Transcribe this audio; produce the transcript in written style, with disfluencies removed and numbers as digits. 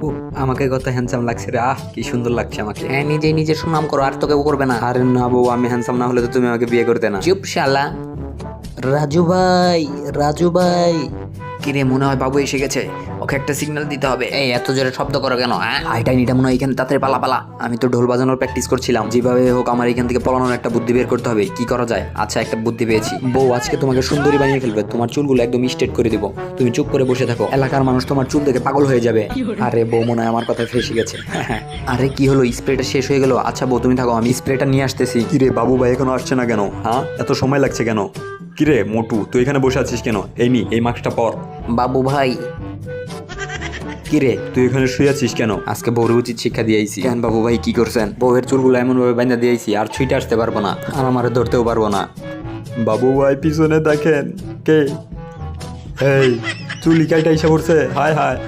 ও, আমাকে কত হ্যান্ডসাম লাগছে রে। কি সুন্দর লাগছে আমাকে। হ্যাঁ, নিজেই নিজের সুনাম করো, আর তো কেউ করবে না। আরে না বউ, আমি হ্যান্ডসাম না হলে তো তুমি আমাকে বিয়ে করতে না। চুপ শালা। রাজু ভাই, রাজু ভাই। কিরে, মনে হয় বাবু এসে গেছে। ওকে একটা সিগন্যাল দিতে হবে। এই এত জোরে শব্দ করো কেন? হ্যাঁ, হাইটাইনিটা মনে হয় এখানে, তাড়াতাড়ি পালা পালা। আমি তো ঢোল বাজানোর প্র্যাকটিস করছিলাম। যেভাবে হোক আমার এখান থেকে পলানোর একটা বুদ্ধি বের করতে হবে। কি করা যায়? আচ্ছা, একটা বুদ্ধি পেয়েছি। বউ আজকে তোমাকে সুন্দরী বানিয়ে ফেলবে। তোমার চুলগুলো একদম স্ট্রেট করে দিব। তুমি চুপ করে বসে থাকো। এলাকার মানুষ তোমার চুল দেখে পাগল হয়ে যাবে। আরে বউ মনে হয় আমার কথায় ফেসে গেছে। আরে কি হলো, স্প্রেটা শেষ হয়ে গেল? আচ্ছা বউ তুমি থাকো, আমি স্প্রেটা নিয়ে আসতেছি। কিরে বাবু ভাই এখনো আসছে না কেন? হ্যাঁ, এত সময় লাগছে কেন? কিরে মোটু, তুই এখানে বসে আছিস কেন? এই নি, এই মাস্কটা পর। বাবু ভাই। কিরে তুই এখানে শুয়ে আছিস কেন? আজকে বউর উচিত শিক্ষা দিয়েছি। কেন বাবু ভাই কি করছেন? বউয়ের চুলগুলো এমন ভাবে বাঁধা দিয়েছি আর ছুটে আসতে পারবো না, আর আমারে ধরতেও পারবো না। বাবু ভাই পিছনে দেখেন কে। এই চুলি কাইটা এসে পড়ছে। হায় হায়।